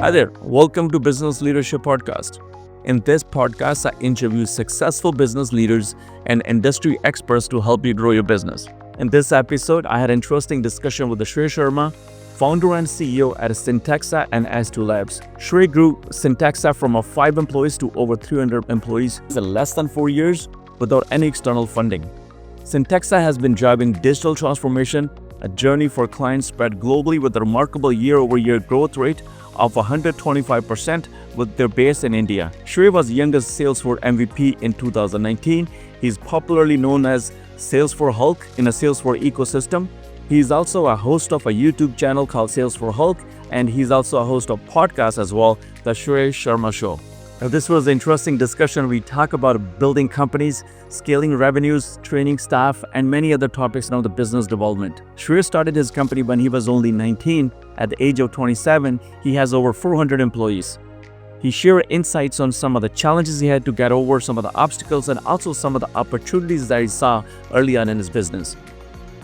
Hi there, welcome to Business Leadership Podcast. In this podcast, I interview successful business leaders and industry experts to help you grow your business. In this episode, I had an interesting discussion with Shrey Sharma, founder and CEO at Cyntexa and S2 Labs. Shrey grew Cyntexa from 5 employees to over 300 employees in less than 4 years without any external funding. Cyntexa has been driving digital transformation, a journey for clients spread globally with a remarkable year-over-year growth rate of 125% with their base in India. Shrey was youngest Salesforce MVP in 2019. He's popularly known as Salesforce Hulk in a Salesforce ecosystem. He's also a host of a YouTube channel called Salesforce Hulk, and he's also a host of podcasts as well, the Shrey Sharma Show. Now, this was an interesting discussion. We talk about building companies, scaling revenues, training staff, and many other topics around the business development. Shrey started his company when he was only 19. At the age of 27, he has over 400 employees. He shared insights on some of the challenges he had to get over, some of the obstacles, and also some of the opportunities that he saw early on in his business.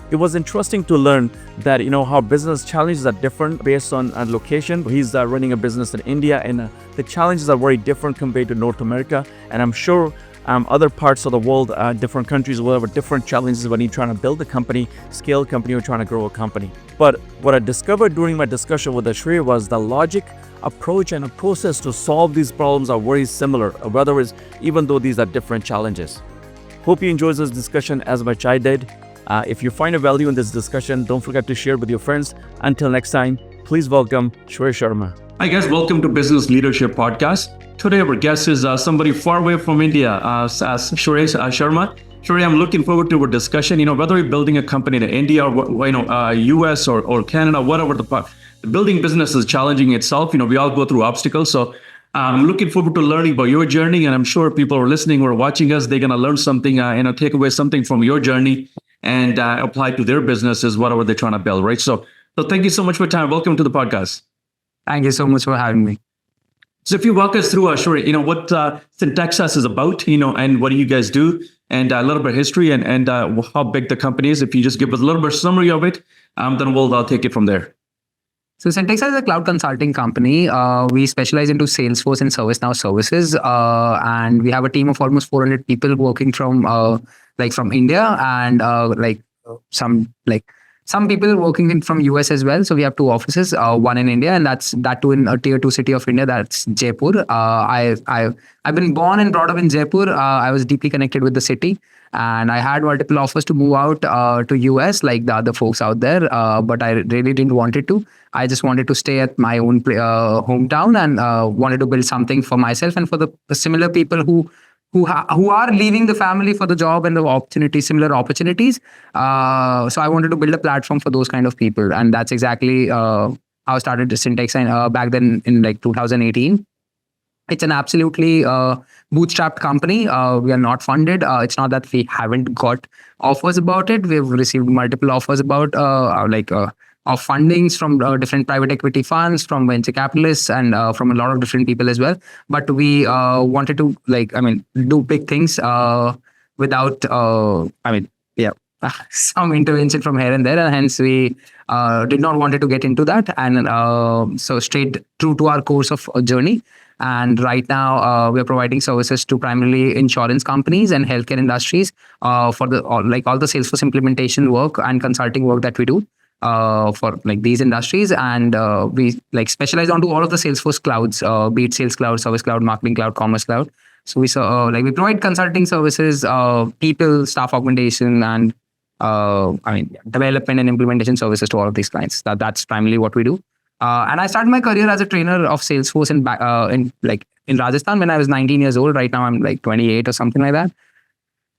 It was interesting to learn that, how business challenges are different based on location. He's running a business in India, and the challenges are very different compared to North America. And I'm sure other parts of the world, different countries will have different challenges when you're trying to build a company, scale a company, or trying to grow a company. But what I discovered during my discussion with Shrey was the logic, approach, and a process to solve these problems are very similar, even though these are different challenges. Hope you enjoyed this discussion as much as I did. If you find a value in this discussion, don't forget to share it with your friends. Until next time, please welcome Shrey Sharma. Hi guys, welcome to Business Leadership Podcast. Today our guest is somebody far away from India, Shrey Sharma. Shrey, I'm looking forward to our discussion. Whether you're building a company in India or US or Canada, whatever the building business is challenging itself. We all go through obstacles. So I'm looking forward to learning about your journey, and I'm sure people who are listening or watching us, they're gonna learn something, take away something from your journey and apply to their businesses, whatever they're trying to build, right? So thank you so much for your time. Welcome to the podcast. Thank you so much for having me. So if you walk us through, Shrey, what Cyntexa is about, and what do you guys do, and a little bit of history and how big the company is. If you just give us a little bit of summary of it, then I'll take it from there. So Cyntexa is a cloud consulting company. We specialize into Salesforce and ServiceNow services, and we have a team of almost 400 people working from India, and some people working from US as well. So we have 2 offices, one in India, and that too in a tier 2 city of India, that's Jaipur. I've been born and brought up in Jaipur. I was deeply connected with the city, and I had multiple offers to move out to US like the other folks out there, but I really didn't want it to. I just wanted to stay at my own hometown and wanted to build something for myself and for the similar people who are leaving the family for the job and the similar opportunities. So I wanted to build a platform for those kind of people. And that's exactly how I started Cyntexa back then in 2018. It's an absolutely bootstrapped company. We are not funded. It's not that we haven't got offers about it. We've received multiple offers about of fundings from different private equity funds, from venture capitalists, and from a lot of different people as well. But we wanted to do big things without some intervention from here and there, and hence we did not wanted to get into that, and so straight true to our course of journey. And right now, we are providing services to primarily insurance companies and healthcare industries for all the Salesforce implementation work and consulting work that we do for these industries. And we specialize onto all of the Salesforce clouds, be it Sales Cloud, Service Cloud, Marketing Cloud, Commerce Cloud. So we provide consulting services, people, staff augmentation, and development and implementation services to all of these clients. That's primarily what we do. And I started my career as a trainer of Salesforce in Rajasthan when I was 19 years old. Right now I'm 28 or something like that.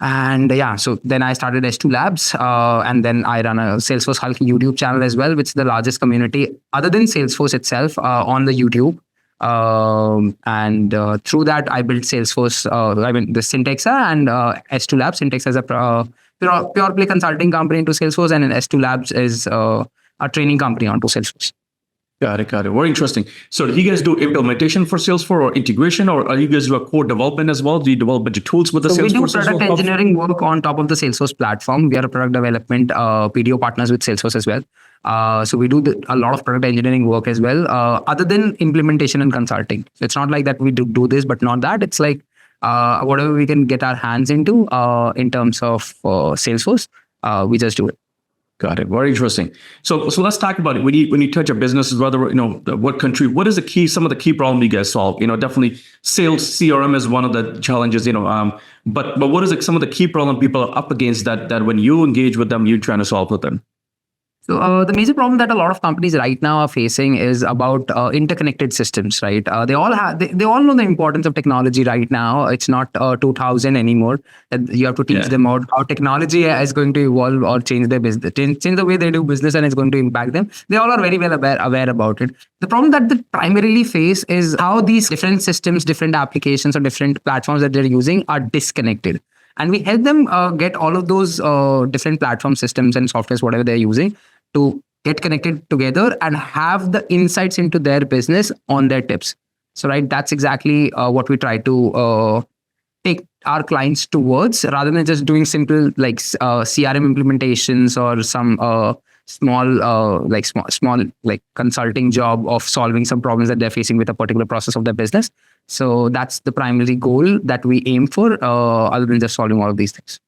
And so then I started S2 Labs, and then I run a Salesforce Hulk YouTube channel as well, which is the largest community other than Salesforce itself on the YouTube. And through that, I built Salesforce, the Cyntexa and S2 Labs. Cyntexa is a pure play consulting company into Salesforce, and S2 Labs is a training company onto Salesforce. Got it. Got it. Very interesting. So do you guys do implementation for Salesforce or integration, or are you guys do a core development as well? Do you develop a bunch of tools with the So we do Salesforce as product well? engineering work on top of the Salesforce platform. We are a product development PDO partners with Salesforce as well. So we do a lot of product engineering work as well, other than implementation and consulting. So it's not like that we do this, but not that. It's like whatever we can get our hands into in terms of Salesforce, we just do it. Got it. Very interesting. So let's talk about it. When you touch a business, whether what country, what is some of the key problems you guys solve? Definitely sales CRM is one of the challenges. But what is some of the key problem people are up against that when you engage with them, you're trying to solve with them? So the major problem that a lot of companies right now are facing is about interconnected systems, right? They all know the importance of technology right now. It's not 2000 anymore. You have to teach them out how technology is going to evolve or change their business, change the way they do business, and it's going to impact them. They all are very well aware about it. The problem that they primarily face is how these different systems, different applications, or different platforms that they're using are disconnected. And we help them get all of those different platform systems and softwares, whatever they're using, to get connected together and have the insights into their business on their tips. So, right, that's exactly what we try to take our clients towards, rather than just doing simple like CRM implementations or some small consulting job of solving some problems that they're facing with a particular process of their business. So that's the primary goal that we aim for, other than just solving all of these things.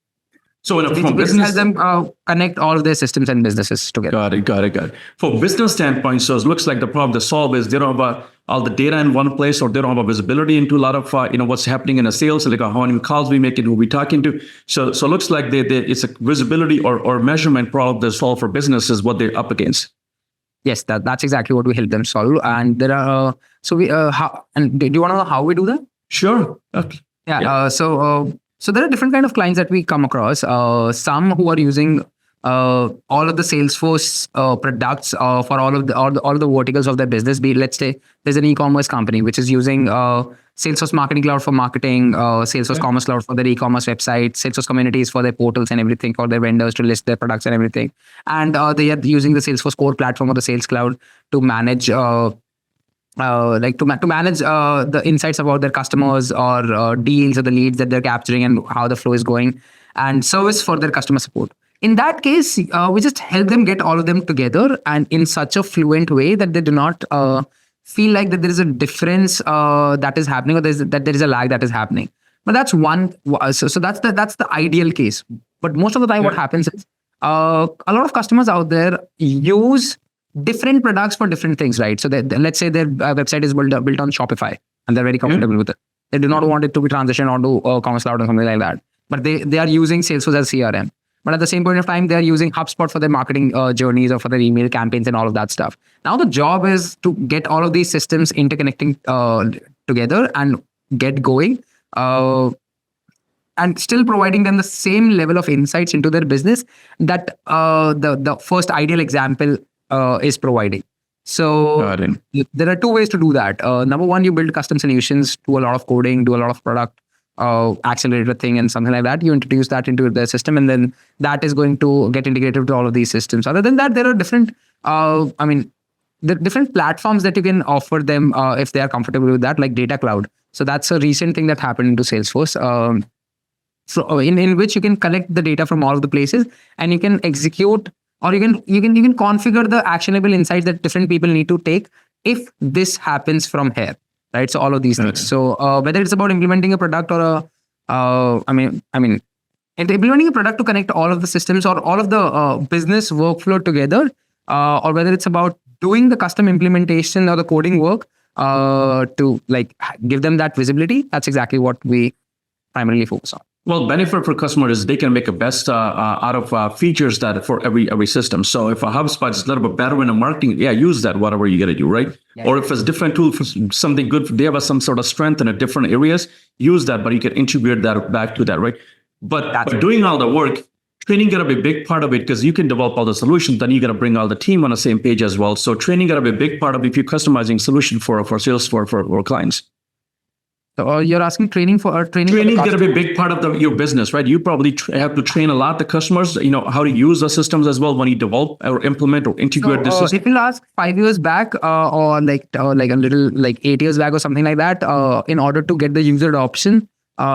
So from business, business, help them connect all of their systems and businesses together. Got it. For business standpoint, so it looks like the problem to solve is they don't have all the data in one place, or they don't have a visibility into a lot of what's happening in a sales, like how many calls we make and who we talking to. So it looks like it's a visibility or measurement problem to solve for businesses what they're up against. Yes, that's exactly what we help them solve. And there are do you want to know how we do that? Sure. Okay. Yeah. So there are different kind of clients that we come across. Some who are using all of the Salesforce products for all of the verticals of their business. Let's say there's an e-commerce company which is using Salesforce Marketing Cloud for marketing, Salesforce Commerce Cloud for their e-commerce website, Salesforce Communities for their portals and everything, for their vendors to list their products and everything. And they are using the Salesforce core platform or the Sales Cloud to manage to manage the insights about their customers or deals or the leads that they're capturing and how the flow is going, and service for their customer support. In that case, we just help them get all of them together and in such a fluent way that they do not feel like that there is a difference that is happening, or that there is a lag that is happening. But that's one. So that's the ideal case. But most of the time, what happens is a lot of customers out there use different products for different things, right? So let's say their website is built on Shopify and they're very comfortable with it. They do not want it to be transitioned onto Commerce Cloud or something like that. But they are using Salesforce as CRM. But at the same point of time, they are using HubSpot for their marketing journeys or for their email campaigns and all of that stuff. Now the job is to get all of these systems interconnecting together and get going, and still providing them the same level of insights into their business that the first ideal example is providing. So there are two ways to do that. Number one, you build custom solutions, do a lot of coding, do a lot of product accelerator thing and something like that. You introduce that into the system, and then that is going to get integrated to all of these systems. Other than that, there are different the different platforms that you can offer them if they are comfortable with that, like Data Cloud. So that's a recent thing that happened into Salesforce. So in which you can collect the data from all of the places, and you can execute, or you can configure the actionable insights that different people need to take if this happens from here, right? So all of these things. So whether it's about implementing a product or implementing a product to connect all of the systems or all of the business workflow together, or whether it's about doing the custom implementation or the coding work to give them that visibility, that's exactly what we primarily focus on. Well, benefit for customers is they can make a best out of features that for every system. So if a HubSpot is a little bit better in the marketing, use that, whatever you got to do, right? Yeah. Or if it's a different tool for something good, they have some sort of strength in a different areas, use that, but you can integrate that back to that, right? But doing all the work, training got to be a big part of it, because you can develop all the solutions, then you got to bring all the team on the same page as well. So training got to be a big part of if you're customizing solution for Salesforce for clients. So you're asking training for training for the Training is going to be a customer? big part of your business, right? You probably have to train a lot the customers, how to use the systems as well when you develop or implement or integrate So the system. if you ask 5 years back, or like a little like 8 years back or something like that, in order to get the user adoption,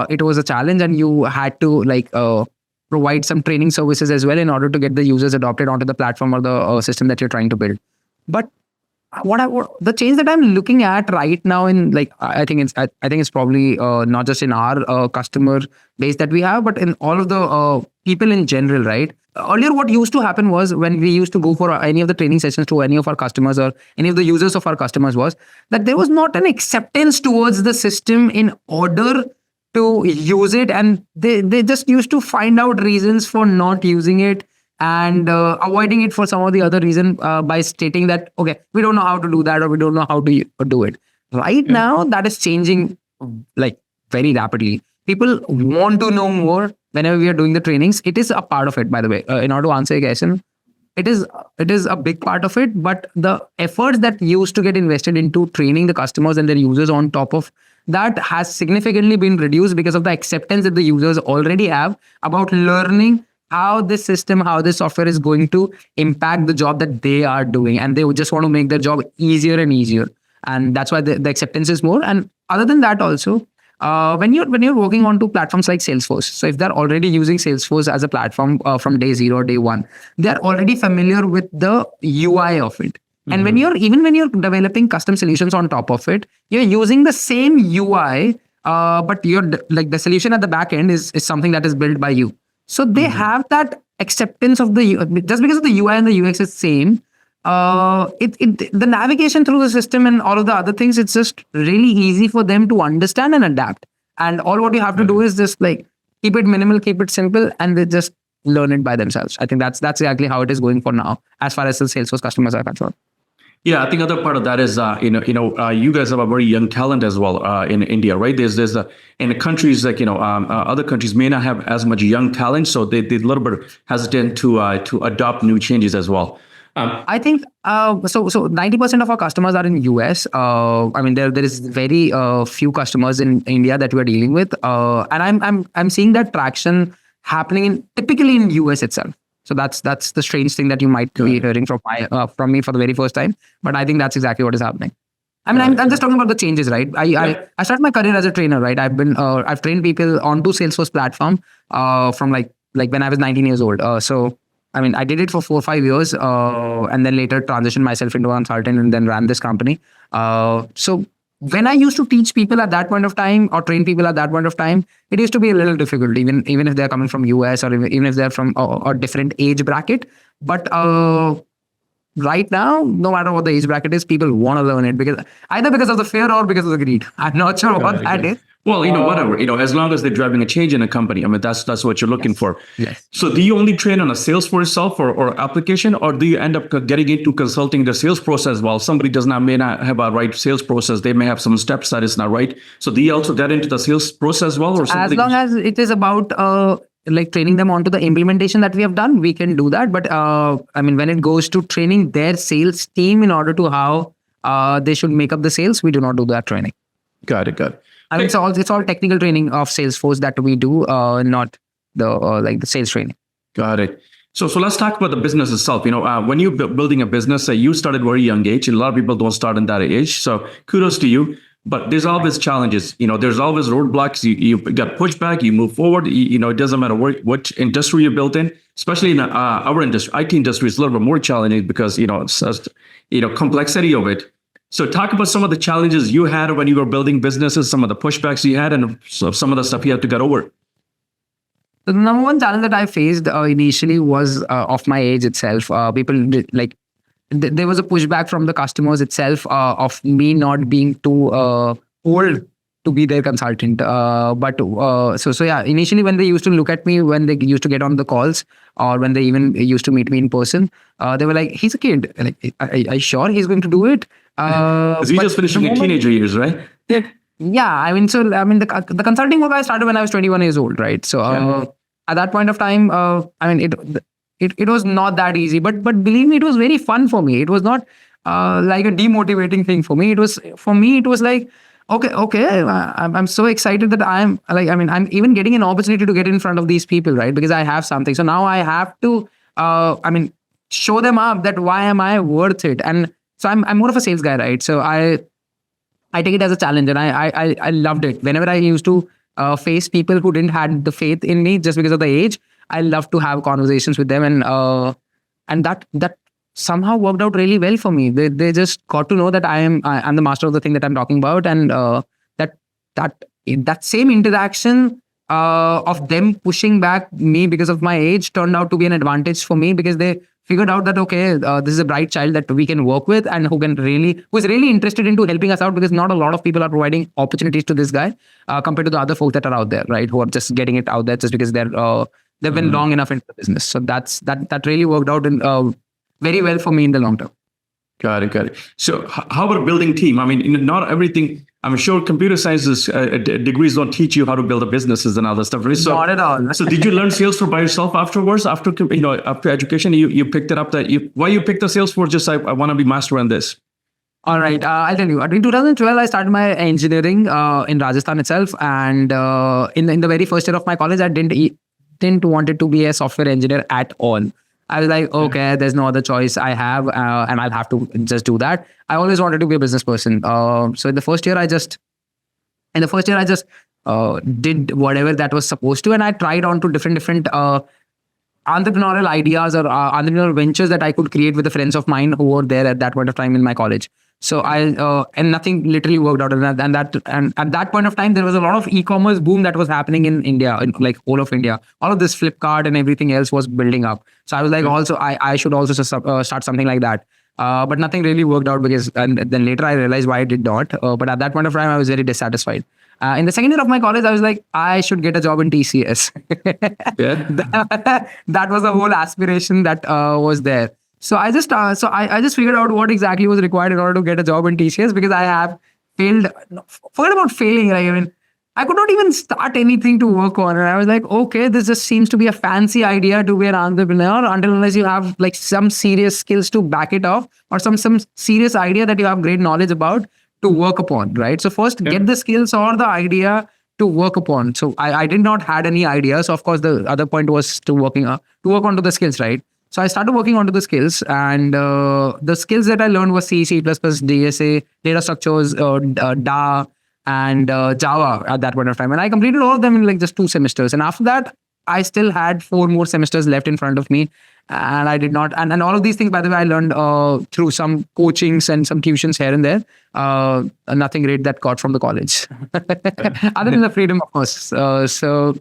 it was a challenge, and you had to provide some training services as well in order to get the users adopted onto the platform or the system that you're trying to build. But what the change that I'm looking at right now in like I think it's probably not just in our customer base that we have, but in all of the people in general, right? Earlier, what used to happen was when we used to go for any of the training sessions to any of our customers or any of the users of our customers, was that there was not an acceptance towards the system in order to use it, and they just used to find out reasons for not using it and avoiding it for some of the other reason by stating that, okay, we don't know how to do that, or we don't know how to do it. Right now that is changing like very rapidly. People want to know more whenever we are doing the trainings. It is a part of it, by the way. In order to answer your question, it is a big part of it, but the efforts that used to get invested into training the customers and their users on top of that has significantly been reduced because of the acceptance that the users already have about learning how this system, how this software is going to impact the job that they are doing, and they would just want to make their job easier and easier, and that's why the acceptance is more. And other than that also, when you're working on to platforms like Salesforce, so if they're already using Salesforce as a platform from day zero or day one, they're already familiar with the UI of it. And when you're developing custom solutions on top of it, you're using the same UI, but like the solution at the back end is something that is built by you. So they have that acceptance of just because of the UI and the UX is same. The navigation through the system and all of the other things, it's just really easy for them to understand and adapt. And all what you have to do is just like keep it minimal, keep it simple, and they just learn it by themselves. I think that's exactly how it is going for now, as far as the Salesforce customers are concerned. Yeah, I think other part of that is you guys have a very young talent as well in India, right? There's in the countries like other countries may not have as much young talent, so they're a little bit hesitant to adopt new changes as well. I think so 90% of our customers are in US. I mean there is very few customers in India that we are dealing with, and I'm seeing that traction happening typically in US itself. So that's the strange thing that you might be hearing from me for the very first time. But I think that's exactly what is happening. I mean, I'm just talking about the changes, right? I started my career as a trainer, right? I've trained people onto Salesforce platform from like when I was 19 years old. So I mean, I did it for 4 or 5 years, and then later transitioned myself into a consultant and then ran this company. So when I used to teach people at that point of time or train people at that point of time, it used to be a little difficult, even if they're coming from US or even if they're from a different age bracket. But right now, no matter what the age bracket is, people want to learn it because of the fear or because of the greed. I'm not sure what that is. Well, whatever, as long as they're driving a change in a company, I mean, that's what you're looking for. Yes. So do you only train on a Salesforce itself or application, or do you end up getting into consulting the sales process? While somebody may not have a right sales process, they may have some steps that is not right. So do you also get into the sales process as well, or something? As long as it is about like training them onto the implementation that we have done, we can do that. But I mean, when it goes to training their sales team in order to how they should make up the sales, we do not do that training. Got it. I mean, it's all technical training of Salesforce that we do, not the like the sales training. Got it. So let's talk about the business itself. When you're building a business, you started very young age. A lot of people don't start in that age. So kudos to you. But there's always challenges. There's always roadblocks. You got pushback. You move forward. It doesn't matter what industry you're built in. Especially in our industry, IT industry is a little bit more challenging because it's just, complexity of it. So talk about some of the challenges you had when you were building businesses, some of the pushbacks you had, and some of the stuff you had to get over. The number one challenge that I faced initially was of my age itself. There was a pushback from the customers itself of me not being too old to be their consultant. So yeah, initially when they used to look at me, when they used to get on the calls, or when they even used to meet me in person, they were like, "He's a kid. Like, are sure he's going to do it?" Because you just finished your teenager years, right? Yeah, I mean, the consulting work I started when I was 21 years old, right? So at that point of time, I mean, it was not that easy, but believe me, it was very fun for me. It was not like a demotivating thing for me. It was like okay, I'm so excited that I'm like, I mean, I'm even getting an opportunity to get in front of these people, right? Because I have something. So now I have to, I mean, show them up that why am I worth it? And so I'm more of a sales guy, right? So I take it as a challenge, and I loved it. Whenever I used to face people who didn't had the faith in me just because of the age, I love to have conversations with them, and that somehow worked out really well for me. They just got to know that I'm the master of the thing that I'm talking about, and that that same interaction of them pushing back me because of my age turned out to be an advantage for me, because they figured out that okay, this is a bright child that we can work with, and who is really interested into helping us out, because not a lot of people are providing opportunities to this guy compared to the other folks that are out there, right, who are just getting it out there just because they've been long enough into the business. So that really worked out in very well for me in the long term. Got it, got it. So how about building team? I mean, not everything. I'm sure computer sciences degrees don't teach you how to build a businesses and other stuff. Right? So, Not at all. so did you learn Salesforce by yourself afterwards? After after education, you picked it up. Why you picked the Salesforce? Just I want to be master on this. All right, I'll tell you. In 2012, I started my engineering in Rajasthan itself, and in the very first year of my college, I didn't wanted to be a software engineer at all. I was like, okay, there's no other choice I have, and I'll have to just do that. I always wanted to be a business person. So in the first year, I just did whatever that was supposed to, and I tried on to different entrepreneurial ideas or entrepreneurial ventures that I could create with the friends of mine who were there at that point of time in my college. So and nothing literally worked out, and at that point of time there was a lot of e-commerce boom that was happening in India, in like all of India. All of this Flipkart and everything else was building up. So I was like, also I should also start something like that. But nothing really worked out, because and then later I realized why I did not. But at that point of time I was very dissatisfied. In the second year of my college, I was like, I should get a job in TCS. That was the whole aspiration that was there. So I just figured out what exactly was required in order to get a job in TCS, because I have failed. Forget about failing. Right? I mean, I could not even start anything to work on, and I was like, okay, this just seems to be a fancy idea to be an entrepreneur, unless you have like some serious skills to back it off, or some serious idea that you have great knowledge about to work upon, right? So first get the skills or the idea to work upon. So I did not had any ideas. So of course the other point was to work onto the skills, right? So I started working onto the skills, and the skills that I learned was C, C++, DSA, data structures, DA, and Java at that point of time. And I completed all of them in like just 2 semesters. And after that, I still had 4 more semesters left in front of me. And I did not, and all of these things, by the way, I learned through some coachings and some tuitions here and there. Nothing great that got from the college, other than the freedom, of course. So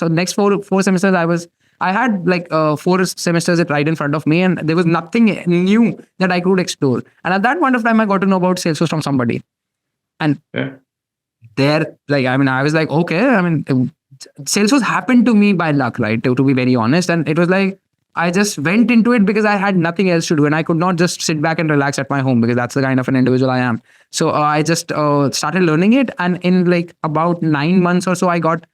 next four semesters, I had like 4 semesters right in front of me, and there was nothing new that I could explore. And at that point of time, I got to know about Salesforce from somebody, and there, like, I mean, I was like, okay, I mean, Salesforce happened to me by luck, right? To be very honest, and it was like, I just went into it because I had nothing else to do, and I could not just sit back and relax at my home, because that's the kind of an individual I am. So I just started learning it, and in like about 9 months or so, I got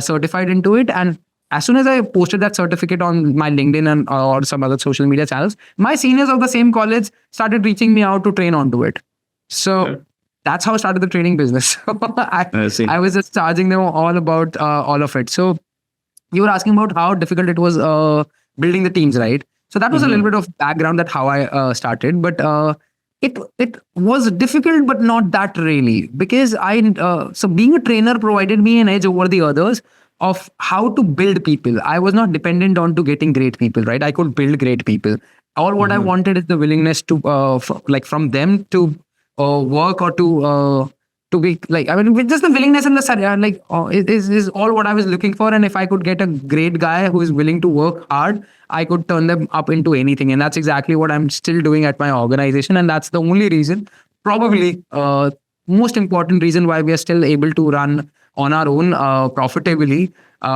certified into it. And as soon as I posted that certificate on my LinkedIn and or some other social media channels, my seniors of the same college started reaching me out to train onto it. So that's how I started the training business. I was just charging them all about all of it. So you were asking about how difficult it was building the teams, right? So that was a little bit of background that how I started, but it was difficult, but not that really, because so being a trainer provided me an edge over the others of how to build people. I was not dependent on to getting great people, right? I could build great people. All what I wanted is the willingness to like from them to work or to be like, I mean, with just the willingness and the is all what I was looking for. And if I could get a great guy who is willing to work hard, I could turn them up into anything. And that's exactly what I'm still doing at my organization. And that's the only reason, probably most important reason why we are still able to run on our own profitably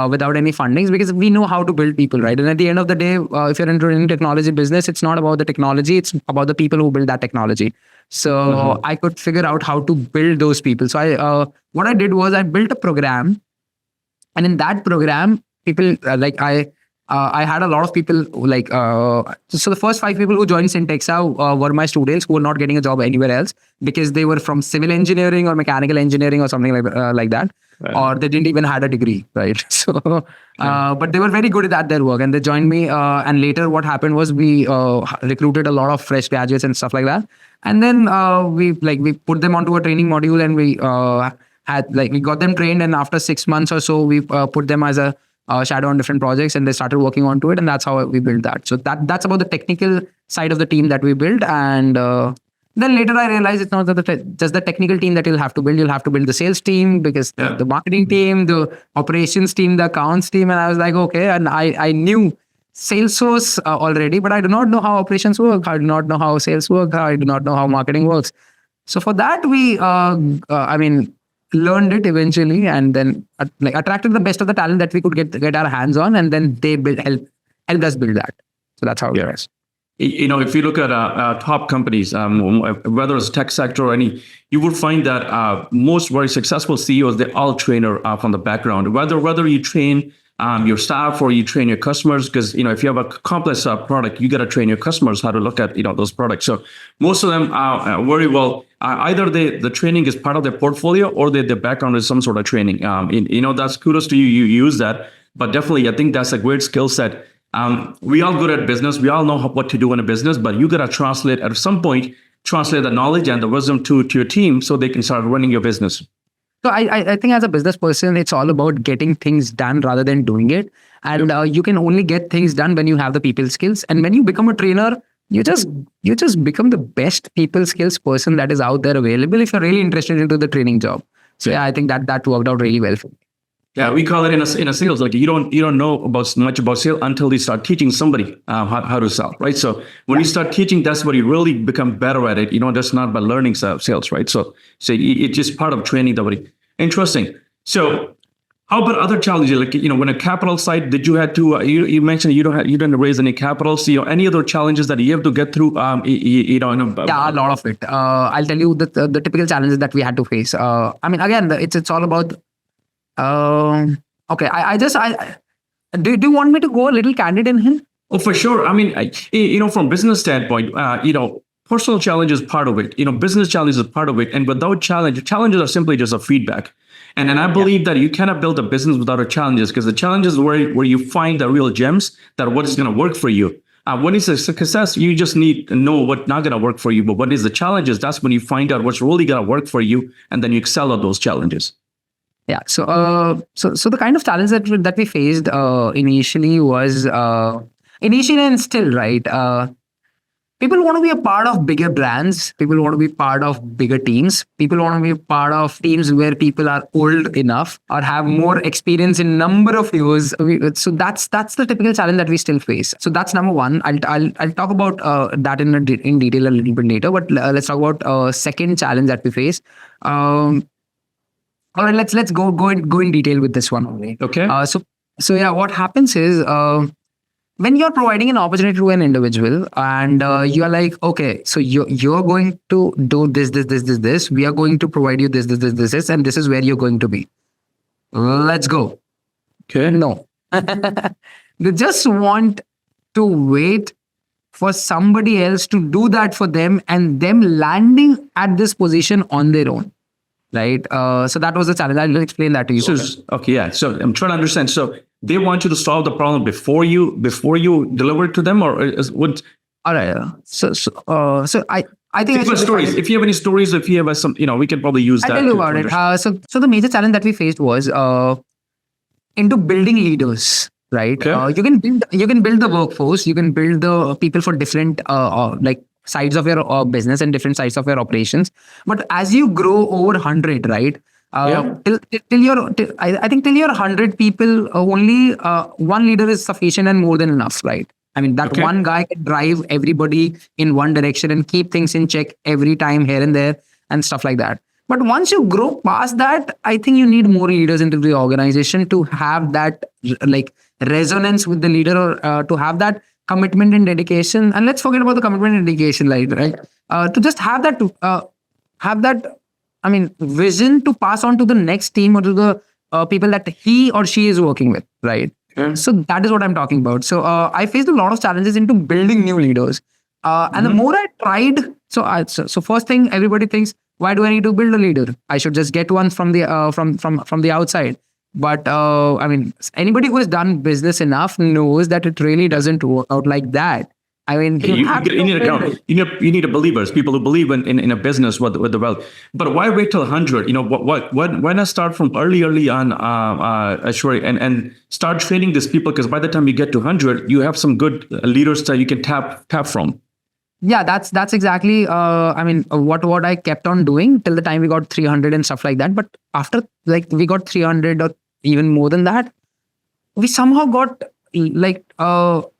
without any fundings, because we know how to build people, right? And at the end of the day, if you're into any technology business, it's not about the technology, it's about the people who build that technology. So I could figure out how to build those people. So what I did was I built a program, and in that program, people I had a lot of people like, so the first 5 people who joined Cyntexa were my students who were not getting a job anywhere else because they were from civil engineering or mechanical engineering or something like that. Right. Or they didn't even had a degree, right? So, but they were very good at their work and they joined me. And later what happened was we recruited a lot of fresh graduates and stuff like that. And then we put them onto a training module and we got them trained. And after 6 months or so, we put them as a shadow on different projects and they started working onto it. And that's how we built that. So that's about the technical side of the team that we built. And then later I realized it's not just the technical team that you'll have to build. You'll have to build the sales team because the marketing team, the operations team, the accounts team. And I was like, okay. And I knew Salesforce already, but I do not know how operations work. I do not know how sales work. I do not know how marketing works. So for that, we, learned it eventually and then attracted the best of the talent that we could get our hands on. And then they helped us build that. So that's how it was. If you look at top companies, whether it's tech sector or any, you will find that most very successful CEOs, they all trainer from the background. Whether you train your staff or you train your customers, because if you have a complex product, you got to train your customers how to look at those products. So most of them very well. Either the training is part of their portfolio or their background is some sort of training. That's kudos to you. You use that, but definitely I think that's a great skill set. We all good at business. We all know what to do in a business, but you got to translate at some point, translate the knowledge and the wisdom to your team so they can start running your business. So I think as a business person, it's all about getting things done rather than doing it. And you can only get things done when you have the people skills. And when you become a trainer, you just become the best people skills person that is out there available if you're really interested into the training job. So I think that worked out really well for me. Yeah, we call it in a sales, like you don't know much about sales until you start teaching somebody how to sell, right? So when you start teaching, that's where you really become better at it. That's not by learning sales, right? So it's just part of training. Interesting. So how about other challenges? Like when a capital side, did you had to? You mentioned you didn't raise any capital. So any other challenges that you have to get through? Yeah, a lot of it. I'll tell you the typical challenges that we had to face. Again, it's all about. Okay, do you want me to go a little candid in here? Oh, for sure. From business standpoint, personal challenge is part of it. Business challenge is part of it. And without challenges are simply just a feedback. And I believe that you cannot build a business without a challenges, because the challenges is where you find the real gems that what is going to work for you. When it's a success, you just need to know what's not going to work for you. But what is the challenges? That's when you find out what's really going to work for you, and then you excel at those challenges. Yeah. So the kind of challenge that we faced initially was initially and still, right? People want to be a part of bigger brands. People want to be part of bigger teams. People want to be a part of teams where people are old enough or have more experience in number of years. So that's the typical challenge that we still face. So that's number one. I'll talk about that in detail a little bit later. But let's talk about second challenge that we face. All right, let's go in detail with this one only. Okay. So yeah, what happens is when you're providing an opportunity to an individual and you're like, okay, so you're going to do this. We are going to provide you this, and this is where you're going to be. Let's go. Okay. No, they just want to wait for somebody else to do that for them and them landing at this position on their own. Right. So that was the challenge. I'll explain that to you. Okay. Yeah. So I'm trying to understand. So they want you to solve the problem before you deliver it to them, or what? All right. So I think stories. If you have any stories, if you have some, we can probably use that. I'll tell you about it. So the major challenge that we faced was into building leaders. Right. Okay. You can build the workforce. You can build the people for different sides of your business and different sides of your operations. But as you grow over 100, right? I think till you're 100 people, only one leader is sufficient and more than enough, right? That one guy can drive everybody in one direction and keep things in check every time here and there and stuff like that. But once you grow past that, I think you need more leaders into the organization to have that resonance with the leader, or to have that commitment and dedication. And let's forget about the commitment and dedication, right? To just have that vision to pass on to the next team or to the people that he or she is working with, right? So that is what I'm talking about. So I faced a lot of challenges into building new leaders. And the more I tried, so first thing everybody thinks, why do I need to build a leader? I should just get one from the from the outside. But I mean, anybody who has done business enough knows that it really doesn't work out like that. I mean, You need you need a believers, people who believe in a business with the wealth. But why wait till 100? Why not start from early on, Shrey, and start training these people? Because by the time you get to 100, you have some good leaders that you can tap from. Yeah, that's exactly I mean what I kept on doing till the time we got 300 and stuff like that. But after like we got 300 or even more than that, we somehow got like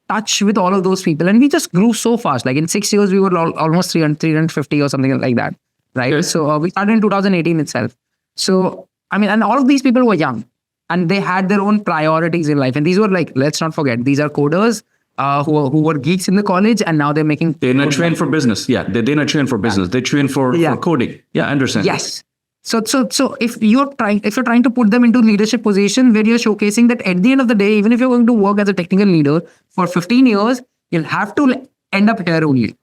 touch with all of those people, and we just grew so fast. Like in 6 years we were almost 300 350 or something like that, right? Yes. So we started in 2018 itself. So I mean, and all of these people were young and they had their own priorities in life, and these were like, let's not forget, these are coders who were geeks in the college, and now they're making. They're not trained for business. Yeah, they're not trained for business. They train for coding. Yeah, I understand. Yes. So if you're trying to put them into leadership position where you're showcasing that at the end of the day, even if you're going to work as a technical leader for 15 years, you'll have to end up here only.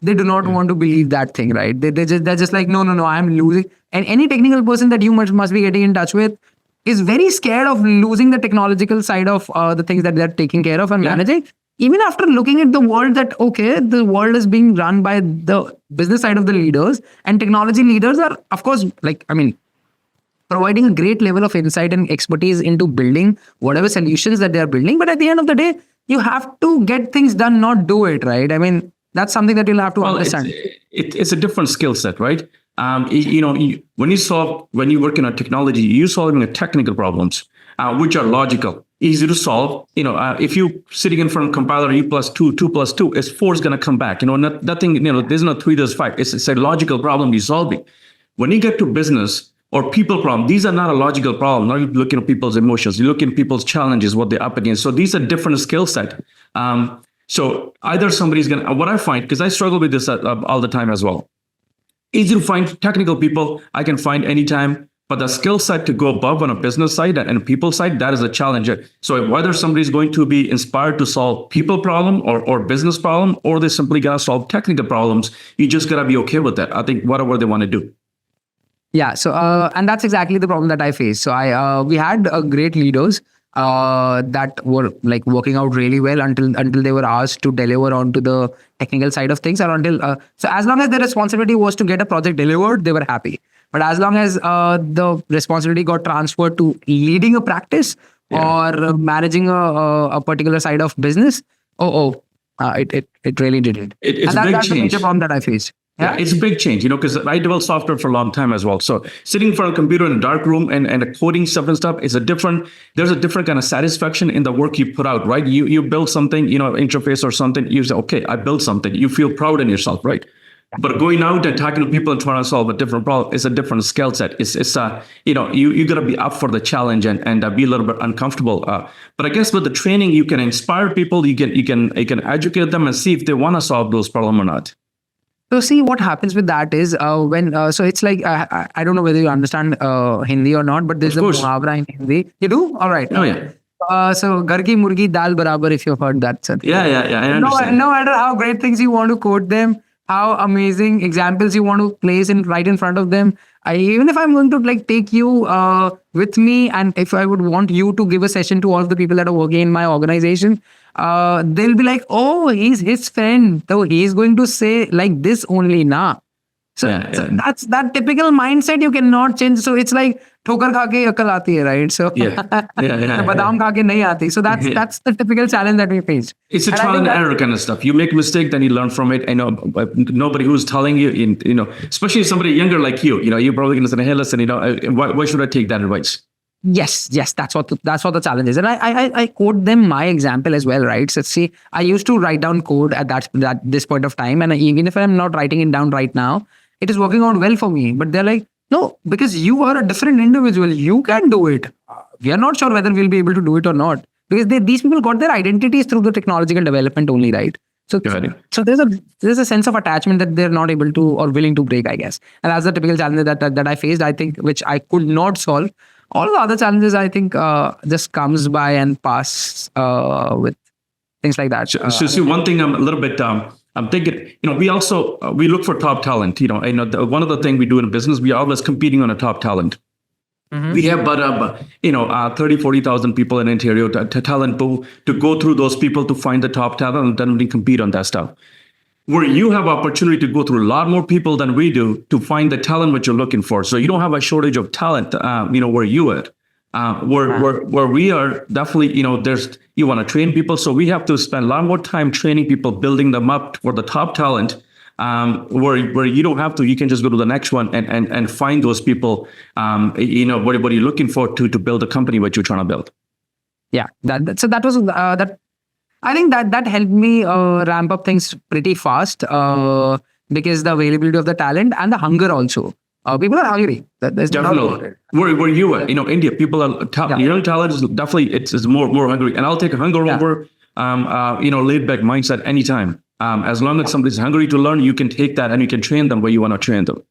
They do not want to believe that thing, right? They're just like, no, I'm losing. And any technical person that you must be getting in touch with is very scared of losing the technological side of the things that they're taking care of and managing. Even after looking at the world that, okay, the world is being run by the business side of the leaders, and technology leaders are, of course, like, I mean, providing a great level of insight and expertise into building whatever solutions that they are building. But at the end of the day, you have to get things done, not do it, right? I mean, that's something that you'll have to understand. It's a different skill set, right? When you work in a technology, you're solving technical problems, which are logical, easy to solve. If you sitting in front of compiler, E plus 2, 2 plus 2, is 4 is going to come back. Nothing, there's no 3, there's 5. It's a logical problem you're solving. When you get to business or people problem, these are not a logical problem. Now you're looking at people's emotions, you're looking at people's challenges, what they're up against. So these are different skill set. So either somebody's going to, what I find, because I struggle with this all the time as well. Easy to find technical people, I can find anytime. But the skill set to go above on a business side and a people side, that is a challenge. So whether somebody's going to be inspired to solve people problem or business problem, or they simply got to solve technical problems, you just got to be okay with that. I think whatever they want to do. Yeah. So, and that's exactly the problem that I faced. So we had great leaders that were like working out really well until they were asked to deliver onto the technical side of things, or until, so as long as their responsibility was to get a project delivered, they were happy. But as long as the responsibility got transferred to leading a practice or managing a particular side of business, it really didn't. It's and big that's change. a major problem that I faced. Yeah, it's a big change, because I developed software for a long time as well. So sitting in front of a computer in a dark room and coding stuff and stuff is there's a different kind of satisfaction in the work you put out, right? You build something, interface or something, you say, okay, I built something. You feel proud in yourself, right? But going out and talking to people and trying to solve a different problem is a different skill set. It's you got to be up for the challenge and be a little bit uncomfortable. But I guess with the training, you can inspire people. You can educate them and see if they want to solve those problems or not. So see, what happens with that is when so it's like I don't know whether you understand Hindi or not, but there's a muhavra in Hindi. You do? All right. Oh yeah. So Ghar ki murgi dal barabar, if you've heard that. Sir. Yeah. I understand. No matter how great things you want to quote them, how amazing examples you want to place right in front of them. Even if I'm going to like take you with me, and if I would want you to give a session to all of the people that are working in my organization, they'll be like, oh, he's his friend, so he's going to say like this only, nah. So that's that typical mindset you cannot change. So it's like ठोकर खा के अकल आती है, right? So बादाम खा के नहीं आती. So that's the typical challenge that we face. It's a trial and error kind of stuff. You make a mistake, then you learn from it. I know nobody who's telling you, especially somebody younger like you, you're probably going to say, hey, listen, why should I take that advice? Yes, that's what the challenge is, and I quote them my example as well, right? So see, I used to write down code at this point of time, and even if I'm not writing it down right now, it is working out well for me. But they're like, no, because you are a different individual, you can do it. We are not sure whether we'll be able to do it or not, because these people got their identities through the technological development only, right? So there's a sense of attachment that they're not able to or willing to break, I guess, and that's the typical challenge that I faced, I think, which I could not solve. all the other challenges, I think, just comes by and pass with things like that. So one thing I'm a little bit, I'm thinking, we also, we look for top talent. One of the things we do in business, we are always competing on a top talent. We have but 30, 40,000 people in Ontario to talent pool to go through those people to find the top talent, and then we compete on that stuff. Where you have opportunity to go through a lot more people than we do to find the talent what you're looking for. So you don't have a shortage of talent, where you at. Where we are definitely, there's, you want to train people. So we have to spend a lot more time training people, building them up for the top talent. Where you don't have to, you can just go to the next one and find those people, what are you looking for to build a company what you're trying to build. Yeah, so that was that. I think that helped me ramp up things pretty fast because the availability of the talent and the hunger also. People are hungry. There's definitely. Where you at? India, people are young talent is definitely it's more hungry, and I'll take hunger over laid back mindset anytime. As long as somebody's hungry to learn, you can take that and you can train them where you want to train them.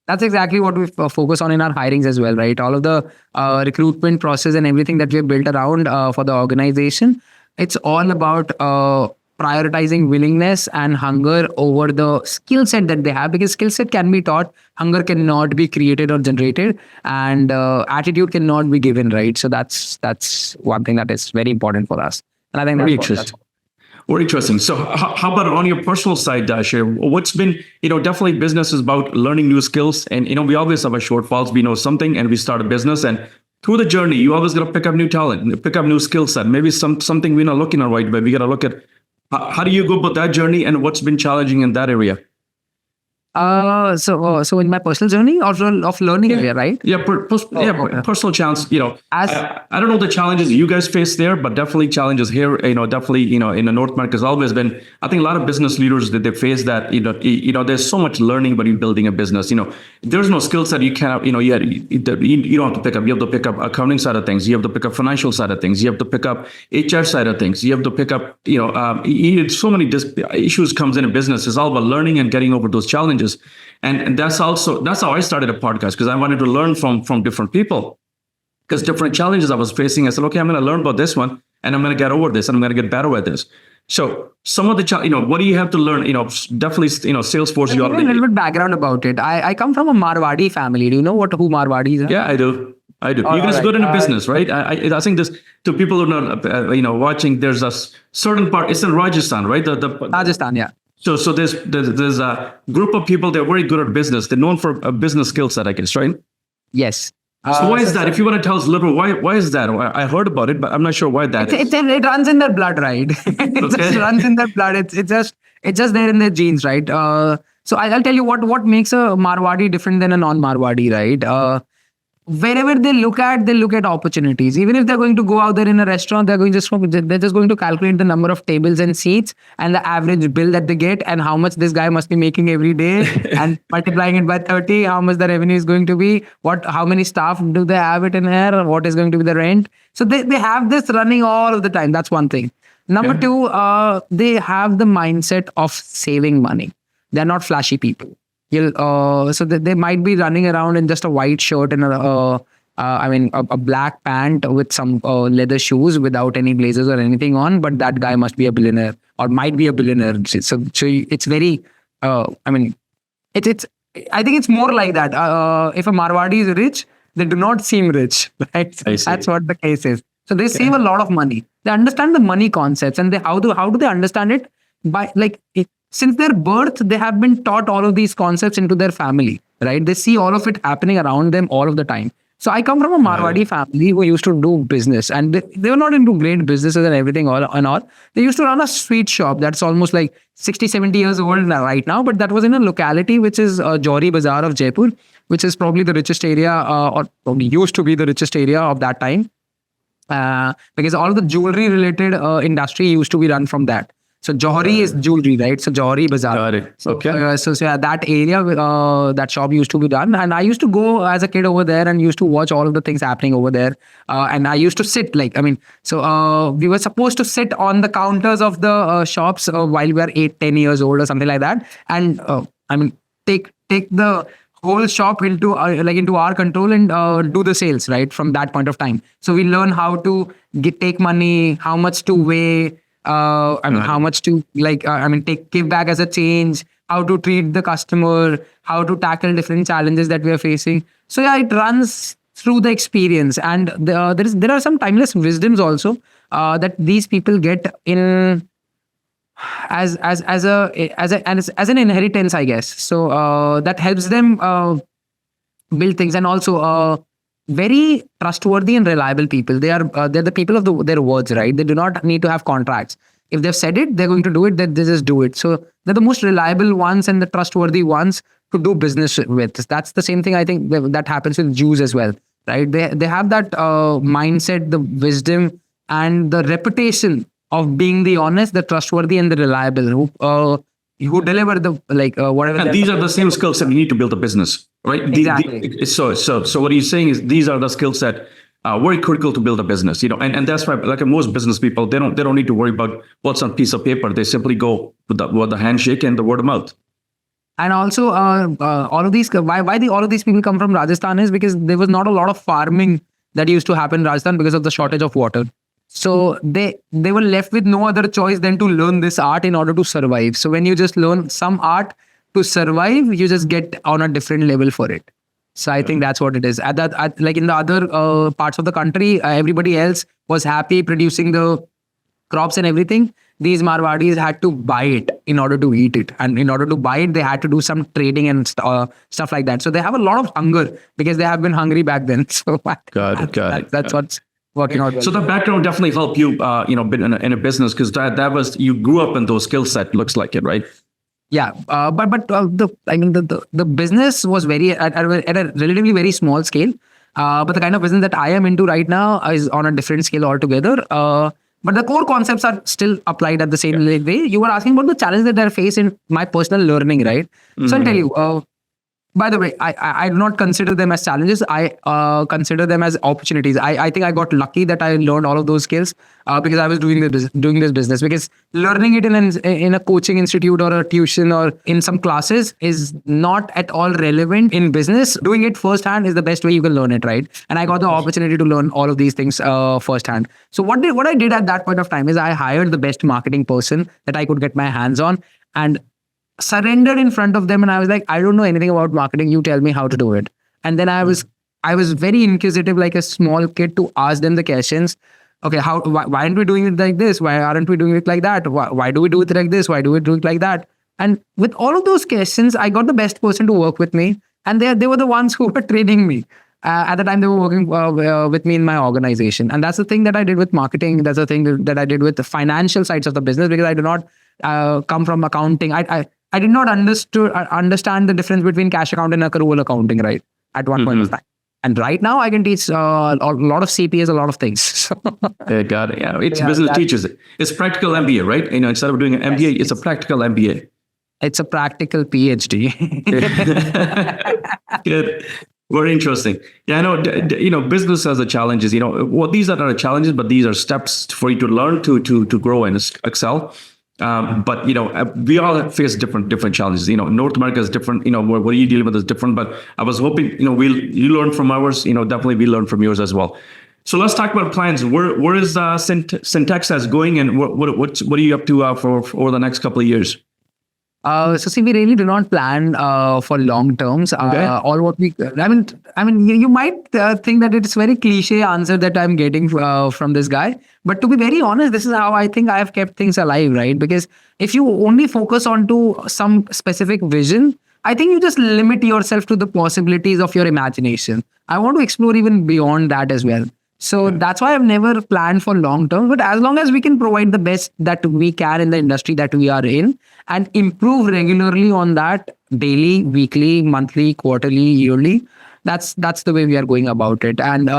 That's exactly what we focus on in our hirings as well, right? All of the recruitment process and everything that we have built around for the organization, it's all about prioritizing willingness and hunger over the skill set that they have, because skill set can be taught, hunger cannot be created or generated, and attitude cannot be given, right? So that's one thing that is very important for us. And I think that's Very interesting. So how about on your personal side, Shrey? What's been, definitely business is about learning new skills. And, we always have a shortfalls. We know something and we start a business. And through the journey, you always got to pick up new talent, pick up new skill set. Maybe something we're not looking at right, but we got to look at how do you go about that journey and what's been challenging in that area? So in my personal journey of learning area, right? Yeah, personal challenge. I don't know the challenges you guys face there, but definitely challenges here. Definitely, in the North America has always been. I think a lot of business leaders that they face that. There's so much learning when you're building a business. There's no skill set you can't. You don't have to pick up. You have to pick up accounting side of things. You have to pick up financial side of things. You have to pick up HR side of things. You have to pick up. So many issues comes in a business. It's all about learning and getting over those challenges. And that's how I started a podcast, because I wanted to learn from different people, because different challenges I was facing. I said, okay, I'm going to learn about this one and I'm going to get over this and I'm going to get better at this. So some of the, what do you have to learn? Definitely, Salesforce. You a little bit background about it. I come from a Marwadi family. Do you know who Marwadis are? Yeah, I do. You guys good in a business, right? I think this, to people who are not, watching, there's a certain part, it's in Rajasthan, right? Rajasthan, yeah. So there's a group of people that are very good at business. They're known for a business skill set, I guess, right? Yes. So why is that? If you want to tell us a little, why is that? I heard about it, but I'm not sure why that is. It runs in their blood, right? It just runs in their blood. It's just there in their genes, right? So I'll tell you what makes a Marwadi different than a non-Marwadi, right? Wherever they look at opportunities. Even if they're going to go out there in a restaurant, they're just going to calculate the number of tables and seats and the average bill that they get and how much this guy must be making every day and multiplying it by 30, how much the revenue is going to be, how many staff do they have it in here, what is going to be the rent. So they have this running all of the time. That's one thing. Number two, they have the mindset of saving money. They're not flashy people. So they might be running around in just a white shirt and a black pant with some leather shoes without any blazers or anything on, but that guy must be a billionaire or might be a billionaire. So it's very, I think it's more like that. If a Marwadi is rich, they do not seem rich, right? That's what the case is. So they save a lot of money. They understand the money concepts, and how do they understand it? Since their birth, they have been taught all of these concepts into their family, right? They see all of it happening around them all of the time. So I come from a Marwadi family who used to do business, and they were not into great businesses and everything all. They used to run a sweet shop that's almost like 60, 70 years old right now, but that was in a locality which is Jowhari Bazaar of Jaipur, which is probably the richest area or probably used to be the richest area of that time. Because all of the jewelry related industry used to be run from that. So Jowhari is jewelry, right? So Jowhari Bazaar. Okay. So that area, that shop used to be done. And I used to go as a kid over there and used to watch all of the things happening over there. And I used to sit we were supposed to sit on the counters of the shops while we were 8, 10 years old or something like that. And take the whole shop into into our control and do the sales right from that point of time. So we learn how to take money, how much to weigh, how much to take give back as a change, how to treat the customer, how to tackle different challenges that we are facing. So yeah, it runs through the experience, and there are some timeless wisdoms also that these people get in as an inheritance, I guess. So that helps them build things, and also very trustworthy and reliable people. They're the people of their words, right? They do not need to have contracts. If they've said it, they're going to do it. They just do it. So they're the most reliable ones and the trustworthy ones to do business with. That's the same thing I think that happens with Jews as well, right? They have that mindset, the wisdom, and the reputation of being the honest, the trustworthy, and the reliable who deliver the whatever. And these are the same skills that you need to build a business, right? Exactly. So what he's saying is these are the skills that are very critical to build a business, and that's why, like most business people, they don't need to worry about what's on a piece of paper. They simply go with the handshake and the word of mouth. And also, all of these all of these people come from Rajasthan is because there was not a lot of farming that used to happen in Rajasthan because of the shortage of water. So they were left with no other choice than to learn this art in order to survive. So when you just learn some art to survive, you just get on a different level for it. So I think that's what it is. Like in the other parts of the country, everybody else was happy producing the crops and everything. These Marwadis had to buy it in order to eat it. And in order to buy it, they had to do some trading and stuff like that. So they have a lot of hunger because they have been hungry back then. So Got it. That's what's working out well. So the background definitely helped you, in a business, because that was, you grew up in those skill set, looks like it, right? Yeah, but the business was very at a relatively very small scale. But the kind of business that I am into right now is on a different scale altogether. But the core concepts are still applied at the same way. You were asking about the challenge that I face in my personal learning, right? So I'll tell you. By the way, I do not consider them as challenges. I consider them as opportunities. I think I got lucky that I learned all of those skills because I was doing this business. Because learning it in a coaching institute or a tuition or in some classes is not at all relevant in business. Doing it firsthand is the best way you can learn it, right? And I got the opportunity to learn all of these things firsthand. So what I did at that point of time is I hired the best marketing person that I could get my hands on, and surrendered in front of them, and I was like, I don't know anything about marketing. You tell me how to do it. And then I was very inquisitive, like a small kid, to ask them the questions. Okay, why aren't we doing it like this? Why aren't we doing it like that? Why do we do it like this? Why do we do it like that? And with all of those questions, I got the best person to work with me, and they were the ones who were training me. At the time, they were working with me in my organization, and that's the thing that I did with marketing. That's the thing that I did with the financial sides of the business, because I do not come from accounting. I did not understand the difference between cash account and accrual accounting, right? At one point of time. And right now I can teach a lot of CPAs, a lot of things. Yeah, got it. Yeah, it's business teaches it. It's practical MBA, right? Instead of doing an MBA, it's a practical MBA. It's a practical PhD. Good. Very interesting. Yeah, I know. Business has the challenges. These are not challenges, but these are steps for you to learn to grow and excel. But we all face different challenges. North America is different. What you dealing with is different. But I was hoping you learn from ours. Definitely we learn from yours as well. So let's talk about plans. Where is Cyntexa going, and what are you up to for over the next couple of years? So see, we really do not plan for long terms. Okay. All what we, I mean, you might think that it's very cliche answer that I'm getting from this guy. But to be very honest, this is how I think I have kept things alive, right? Because if you only focus onto some specific vision, I think you just limit yourself to the possibilities of your imagination. I want to explore even beyond that as well. So that's why I've never planned for long term. But as long as we can provide the best that we can in the industry that we are in, and improve regularly on that daily, weekly, monthly, quarterly, yearly, that's the way we are going about it. And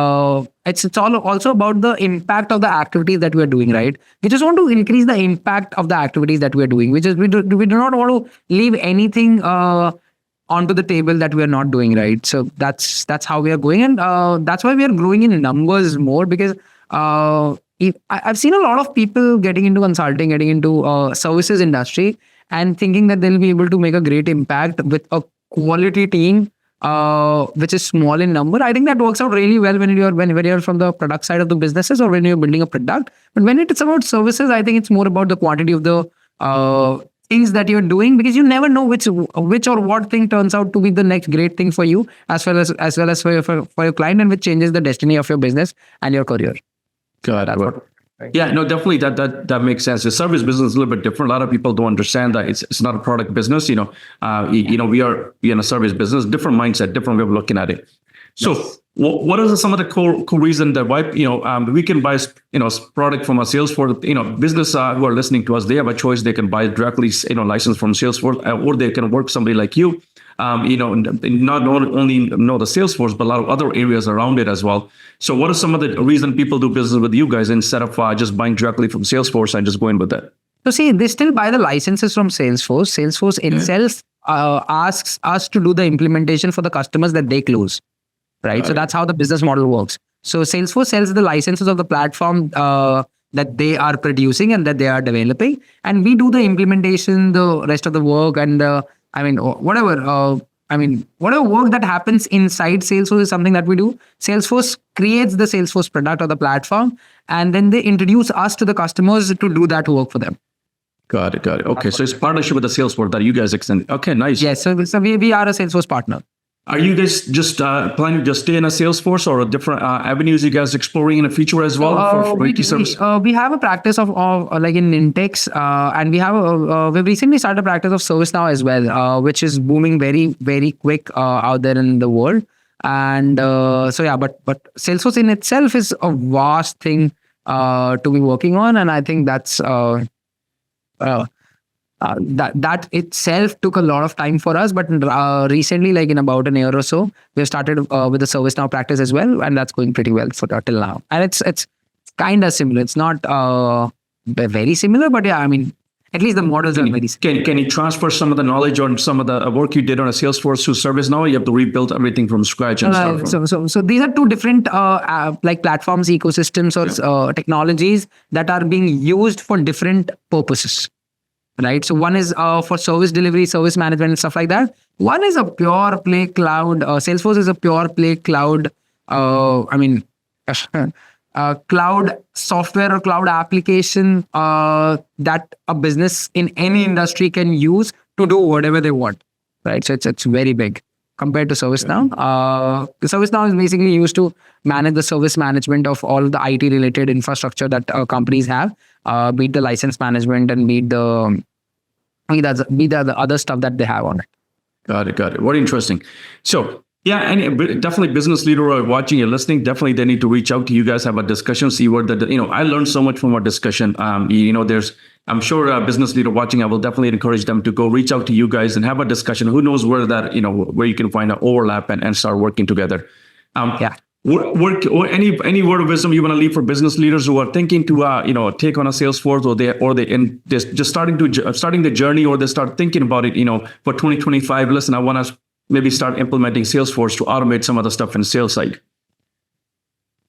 it's all also about the impact of the activities that we are doing, right? We just want to increase the impact of the activities that we are doing. We do not want to leave anything onto the table that we are not doing, right? So that's how we are going, and that's why we are growing in numbers more, because I've seen a lot of people getting into consulting, getting into services industry, and thinking that they'll be able to make a great impact with a quality team which is small in number. I think that works out really well when you're from the product side of the businesses or when you're building a product. But when it's about services, I think it's more about the quantity of the things that you're doing, because you never know which or what thing turns out to be the next great thing for you, as well as for your client, and which changes the destiny of your business and your career. Got it. Yeah, no, definitely that makes sense. The service business is a little bit different. A lot of people don't understand that it's not a product business. We are in a service business, different mindset, different way of looking at it. So, what are some of the core reasons that why we can buy product from a Salesforce business who are listening to us? They have a choice. They can buy directly license from Salesforce, or they can work somebody like you. Not only know the Salesforce, but a lot of other areas around it as well. So what are some of the reasons people do business with you guys instead of just buying directly from Salesforce and just going with that? So see, they still buy the licenses from Salesforce. Salesforce itself asks us to do the implementation for the customers that they close, right? So that's how the business model works. So Salesforce sells the licenses of the platform that they are producing and that they are developing, and we do the implementation, the rest of the work, and whatever work that happens inside Salesforce is something that we do. Salesforce creates the Salesforce product or the platform, and then they introduce us to the customers to do that work for them. Got it. Okay, so it's partnership with the Salesforce that you guys extend. Okay, nice. Yes, so we are a Salesforce partner. Are you guys just planning to just stay in a Salesforce, or different avenues you guys exploring in the future as well for IT service? We have a practice of like in Intex, and we've recently started a practice of ServiceNow as well, which is booming very, very quick out there in the world. And but Salesforce in itself is a vast thing to be working on, and I think that's that itself took a lot of time for us, but recently, like in about an year or so, we've started with the ServiceNow practice as well, and that's going pretty well for till now. And it's kind of similar. It's not very similar, but yeah, I mean, at least the models are very similar. Can you transfer some of the knowledge or some of the work you did on a Salesforce to ServiceNow? You have to rebuild everything from scratch and start. So these are two different like platforms, ecosystems, or technologies that are being used for different purposes. Right. So one is for service delivery, service management, and stuff like that. One is a pure play cloud. Salesforce is a pure play cloud. Cloud software or cloud application that a business in any industry can use to do whatever they want. Right. So it's very big compared to ServiceNow. ServiceNow is basically used to manage the service management of all of the IT related infrastructure that companies have, be it the license management and be it the other stuff that they have on it. Got it. Very interesting. So yeah, and definitely business leader are watching and listening. Definitely they need to reach out to you guys, have a discussion, see what I learned so much from our discussion. I'm sure a business leader watching, I will definitely encourage them to go reach out to you guys and have a discussion. Who knows where that, where you can find an overlap and start working together. Work or any word of wisdom you want to leave for business leaders who are thinking to take on a Salesforce, or they just starting the journey, or they start thinking about it for 2025. Listen, I want to maybe start implementing Salesforce to automate some of the stuff in sales side.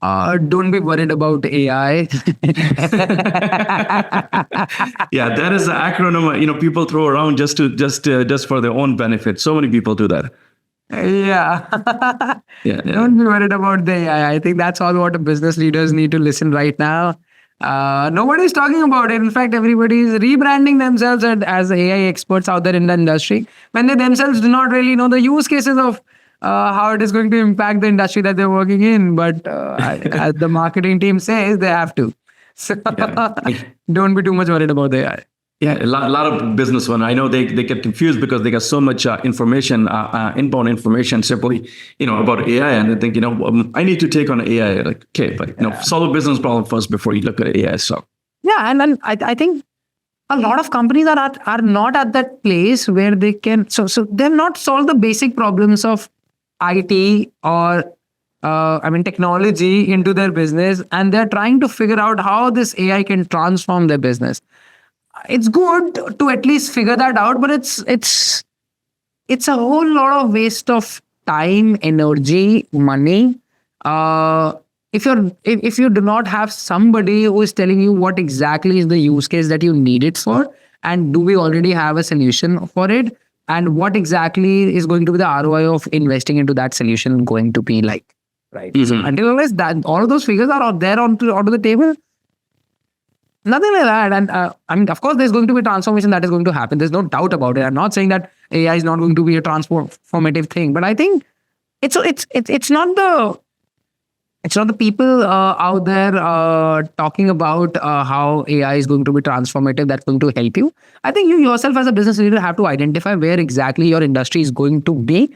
Don't be worried about AI. Yeah, that is the acronym people throw around just for their own benefit. So many people do that. Yeah. Don't be worried about the AI. I think that's all what business leaders need to listen right now. Nobody's talking about it. In fact, everybody is rebranding themselves as AI experts out there in the industry, when they themselves do not really know the use cases of how it is going to impact the industry that they're working in. But as the marketing team says, they have to. So don't be too much worried about the AI. Yeah, a lot of business one. I know they get confused because they got so much information, inbound information simply, about AI, and they think, I need to take on AI. Like, okay, but solve a business problem first before you look at AI. So yeah, and I think a lot of companies are not at that place where they can. So they've not solved the basic problems of IT or technology into their business, and they're trying to figure out how this AI can transform their business. It's good to at least figure that out, but it's a whole lot of waste of time, energy, money. If you do not have somebody who is telling you what exactly is the use case that you need it for, and do we already have a solution for it, and what exactly is going to be the ROI of investing into that solution going to be like. Right. So until unless that all of those figures are out there onto the table, nothing like that. And I mean, of course, there's going to be transformation that is going to happen. There's no doubt about it. I'm not saying that AI is not going to be a transformative thing, but I think it's not the people out there talking about how AI is going to be transformative that's going to help you. I think you yourself as a business leader have to identify where exactly your industry is going to be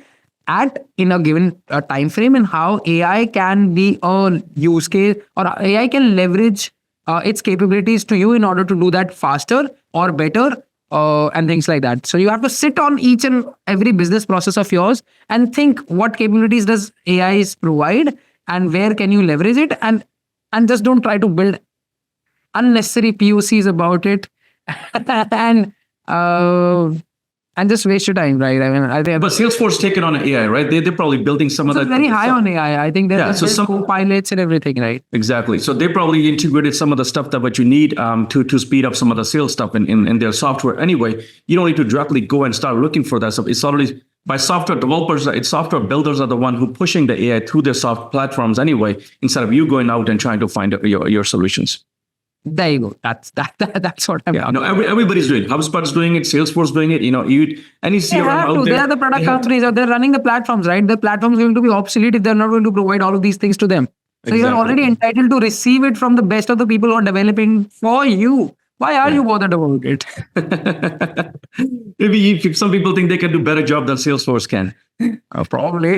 at in a given time frame, and how AI can be a use case, or AI can leverage its capabilities to you in order to do that faster or better, and things like that. So you have to sit on each and every business process of yours and think, what capabilities does AI provide and where can you leverage it, and just don't try to build unnecessary POCs about it and just waste your time, right? I mean, I think. But Salesforce taken on AI, right? They're probably building some of that. Very high on AI. I think there's co-pilots and everything, right? Exactly. So they probably integrated some of the stuff that what you need to speed up some of the sales stuff in their software. Anyway, you don't need to directly go and start looking for that stuff. It's already by software developers. It's software builders are the one who pushing the AI through their soft platforms anyway, instead of you going out and trying to find your solutions. There you go. That's what I'm. Yeah, no, everybody's doing it. HubSpot's doing it. Salesforce doing it. Any CRM out there. They are the product companies. They're running the platforms, right? The platform is going to be obsolete if they're not going to provide all of these things to them. So you're already entitled to receive it from the best of the people who are developing for you. Why are you bothered about it? Maybe if some people think they can do better job than Salesforce can. Probably.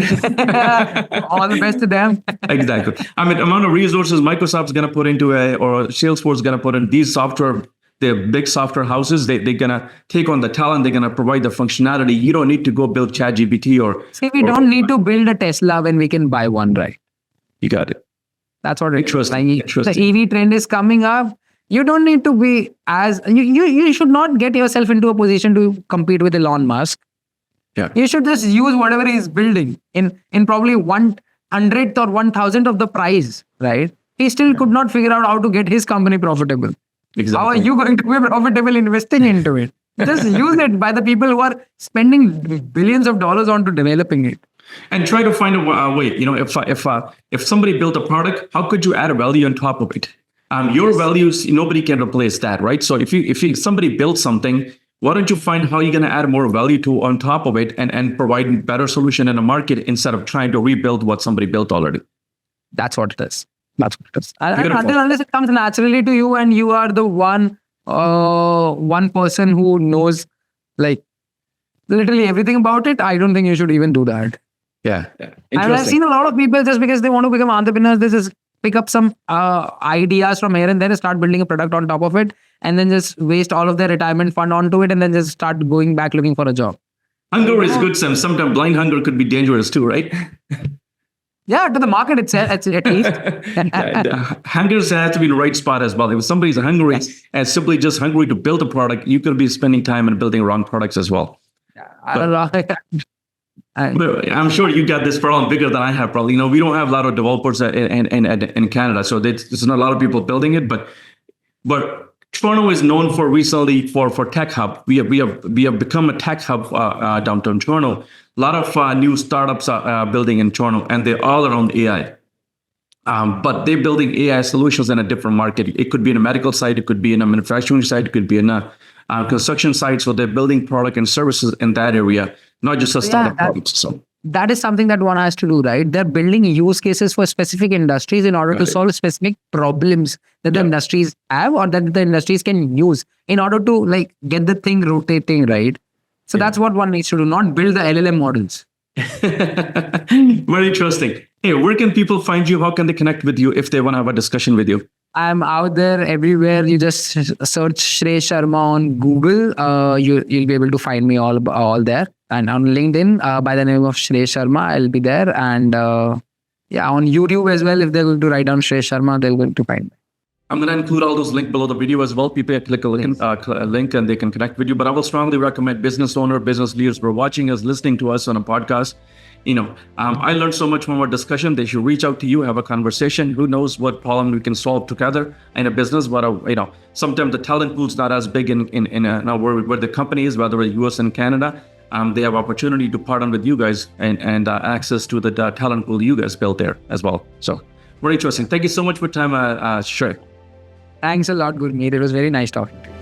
All the best to them. Exactly. I mean, amount of resources Microsoft's going to put into or Salesforce is going to put in these software, the big software houses, they're going to take on the talent, they're going to provide the functionality. You don't need to go build ChatGPT or... See, we don't need to build a Tesla when we can buy one, right? You got it. That's what it is. Interesting. The EV trend is coming up. You don't need to be as... You should not get yourself into a position to compete with Elon Musk. Yeah. You should just use whatever he's building in probably 1/100th or 1,000th of the price, right? He still could not figure out how to get his company profitable. Exactly. How are you going to be profitable investing into it? Just use it by the people who are spending billions of dollars onto developing it. And try to find a way. If somebody built a product, how could you add a value on top of it? Your values, nobody can replace that, right? So if somebody built something, why don't you find how you're going to add more value to on top of it and provide better solution in the market instead of trying to rebuild what somebody built already? That's what it is. Unless it comes naturally to you and you are the one person who knows like literally everything about it, I don't think you should even do that. Yeah. And I've seen a lot of people just because they want to become entrepreneurs, they just pick up some ideas from here and there and start building a product on top of it, and then just waste all of their retirement fund onto it and then just start going back looking for a job. Hunger is good, Sam. Sometimes blind hunger could be dangerous too, right? Yeah, to the market itself, at least. Hunger has to be in the right spot as well. If somebody's hungry and simply just hungry to build a product, you could be spending time in building wrong products as well. I don't know. I'm sure you got this problem bigger than I have. Probably, we don't have a lot of developers in Canada, so there's not a lot of people building it. But Toronto is known for recently for tech hub. We have become a tech hub downtown Toronto. A lot of new startups are building in Toronto, and they're all around AI. But they're building AI solutions in a different market. It could be in a medical side, it could be in a manufacturing side, it could be in a construction side. So they're building product and services in that area, not just a startup products. So that is something that one has to do, right? They're building use cases for specific industries in order to solve specific problems that the industries have or that the industries can use in order to get the thing rotating, right? So that's what one needs to do, not build the LLM models. Very interesting. Hey, where can people find you? How can they connect with you if they want to have a discussion with you? I'm out there everywhere. You just search Shrey Sharma on Google. You'll be able to find me all there. And on LinkedIn, by the name of Shrey Sharma, I'll be there. And on YouTube as well, if they're going to write down Shrey Sharma, they're going to find me. I'm going to include all those links below the video as well. People click a link and they can connect with you. But I will strongly recommend business leaders who are watching us, listening to us on a podcast. I learned so much from our discussion. They should reach out to you, have a conversation. Who knows what problem we can solve together in a business? But sometimes the talent pool is not as big in where the company is, whether it's US and Canada. they have opportunity to partner with you guys and access to the talent pool you guys built there as well. So very interesting. Thank you so much for your time, Shrey. Thanks a lot, Gurmeet. It was very nice talking to you.